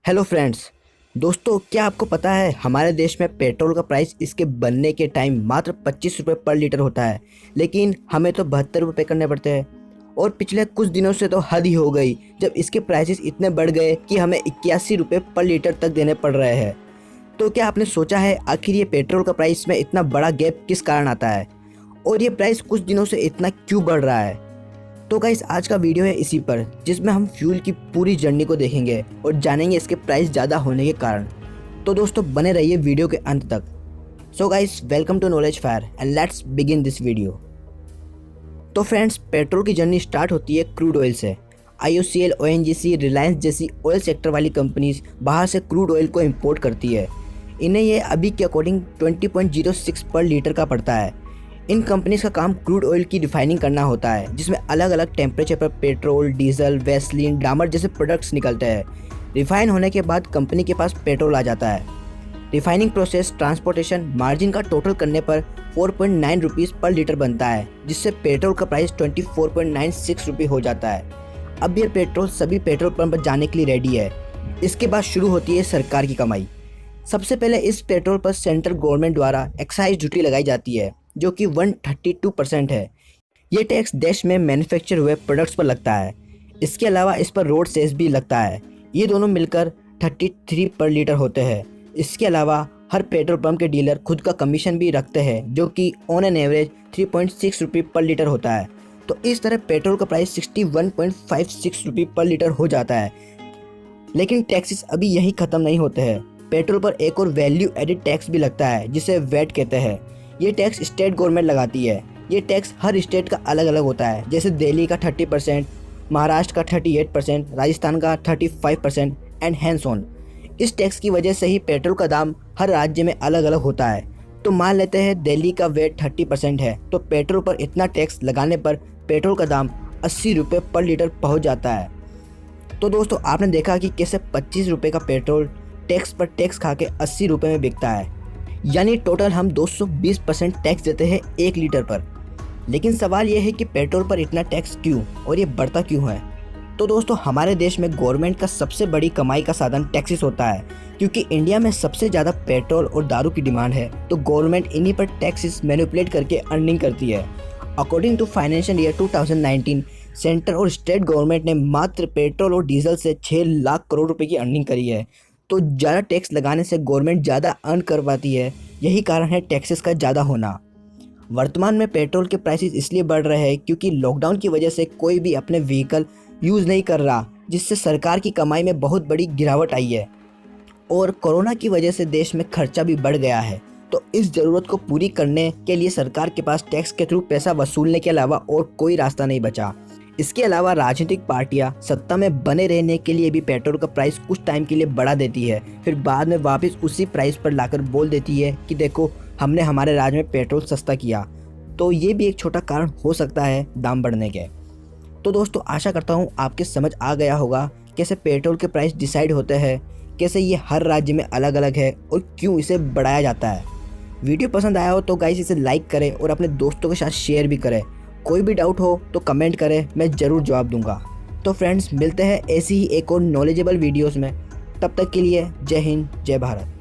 Hello friends. दोस्तों, क्या आपको पता है हमारे देश में पेट्रोल का प्राइस इसके बनने के टाइम मात्र 25 रुपये पर लीटर होता है, लेकिन हमें तो 72 रुपये पे करने पड़ते हैं। और पिछले कुछ दिनों से तो हद ही हो गई जब इसके प्राइसेस इतने बढ़ गए कि हमें 81 रुपये पर लीटर तक देने पड़ रहे हैं। तो क्या आपने सोचा है आखिर ये पेट्रोल का प्राइस में इतना बड़ा गैप किस कारण आता है और ये प्राइस कुछ दिनों से इतना क्यों बढ़ रहा है? तो गाइस, आज का वीडियो है इसी पर, जिसमें हम फ्यूल की पूरी जर्नी को देखेंगे और जानेंगे इसके प्राइस ज़्यादा होने के कारण। तो दोस्तों, बने रहिए वीडियो के अंत तक। So guys, welcome to Knowledge Fire and let's begin this video. तो फ्रेंड्स, पेट्रोल की जर्नी स्टार्ट होती है क्रूड ऑयल से। IOCL, ONGC, रिलायंस जैसी ऑयल सेक्टर वाली कंपनीज बाहर से क्रूड ऑयल को इम्पोर्ट करती है। इन्हें ये अभी के अकॉर्डिंग 20.06 पर लीटर का पड़ता है। इन कंपनीज का काम क्रूड ऑयल की रिफाइनिंग करना होता है, जिसमें अलग अलग टेम्परेचर पर पेट्रोल, डीजल, वैसलीन, डामर जैसे प्रोडक्ट्स निकलते हैं। रिफाइन होने के बाद कंपनी के पास पेट्रोल आ जाता है। रिफाइनिंग प्रोसेस, ट्रांसपोर्टेशन, मार्जिन का टोटल करने पर 4.9 रुपीज़ पर लीटर बनता है, जिससे पेट्रोल का प्राइस 24.96 रुपये हो जाता है। अब ये पेट्रोल सभी पेट्रोल पंप पर जाने के लिए रेडी है। इसके बाद शुरू होती है सरकार की कमाई। सबसे पहले इस पेट्रोल पर सेंट्रल गवर्नमेंट द्वारा एक्साइज ड्यूटी लगाई जाती है, जो कि 132% है। ये टैक्स देश में मैन्युफैक्चर हुए प्रोडक्ट्स पर लगता है। इसके अलावा इस पर रोड सेस भी लगता है। ये दोनों मिलकर 33 पर लीटर होते हैं। इसके अलावा हर पेट्रोल पंप के डीलर खुद का कमीशन भी रखते हैं, जो कि ऑन एन एवरेज 3.6 रुपये पर लीटर होता है। तो इस तरह पेट्रोल का प्राइस 61.56 रुपये पर लीटर हो जाता है। लेकिन टैक्सेस अभी यही ख़त्म नहीं होते हैं। पेट्रोल पर एक और वैल्यू एडिड टैक्स भी लगता है, जिसे वैट कहते हैं। ये टैक्स स्टेट गवर्नमेंट लगाती है। ये टैक्स हर स्टेट का अलग अलग होता है, जैसे दिल्ली का 30%, महाराष्ट्र का 38%, राजस्थान का 35% एंड हैंड्स ऑन। इस टैक्स की वजह से ही पेट्रोल का दाम हर राज्य में अलग अलग होता है। तो मान लेते हैं दिल्ली का वेट 30% है, तो पेट्रोल पर इतना टैक्स लगाने पर पेट्रोल का दाम 80 रुपये पर लीटर पहुँच जाता है। तो दोस्तों, आपने देखा कि कैसे 25 रुपये का पेट्रोल टैक्स पर टैक्स खा के 80 रुपये में बिकता है, यानी टोटल हम 220% टैक्स देते हैं 1 लीटर पर। लेकिन सवाल यह है कि पेट्रोल पर इतना टैक्स क्यों और ये बढ़ता क्यों है? तो दोस्तों, हमारे देश में गवर्नमेंट का सबसे बड़ी कमाई का साधन टैक्सेस होता है। क्योंकि इंडिया में सबसे ज़्यादा पेट्रोल और दारू की डिमांड है, तो गवर्नमेंट इन्हीं पर टैक्सेस मैनिपुलेट करके अर्निंग करती है। According to financial year 2019, centre और स्टेट गवर्नमेंट ने मात्र पेट्रोल और डीजल से 6 लाख करोड़ रुपए की अर्निंग करी है। तो ज़्यादा टैक्स लगाने से गवर्नमेंट ज़्यादा अर्न कर पाती है। यही कारण है टैक्सेस का ज़्यादा होना। वर्तमान में पेट्रोल के प्राइसेस इसलिए बढ़ रहे हैं क्योंकि लॉकडाउन की वजह से कोई भी अपने व्हीकल यूज़ नहीं कर रहा, जिससे सरकार की कमाई में बहुत बड़ी गिरावट आई है। और कोरोना की वजह से देश में खर्चा भी बढ़ गया है। तो इस ज़रूरत को पूरी करने के लिए सरकार के पास टैक्स के थ्रू पैसा वसूलने के अलावा और कोई रास्ता नहीं बचा। इसके अलावा राजनीतिक पार्टियां सत्ता में बने रहने के लिए भी पेट्रोल का प्राइस कुछ टाइम के लिए बढ़ा देती है, फिर बाद में वापस उसी प्राइस पर लाकर बोल देती है कि देखो, हमने हमारे राज्य में पेट्रोल सस्ता किया। तो ये भी एक छोटा कारण हो सकता है दाम बढ़ने के। तो दोस्तों, आशा करता हूँ आपके समझ आ गया होगा कैसे पेट्रोल के प्राइस डिसाइड होते हैं, कैसे ये हर राज्य में अलग अलग है और क्यों इसे बढ़ाया जाता है। वीडियो पसंद आया हो तो गाइस इसे लाइक करें और अपने दोस्तों के साथ शेयर भी करें। कोई भी डाउट हो तो कमेंट करें, मैं ज़रूर जवाब दूंगा। तो फ्रेंड्स, मिलते हैं ऐसी ही एक और नॉलेजेबल वीडियोस में। तब तक के लिए जय हिंद, जय भारत।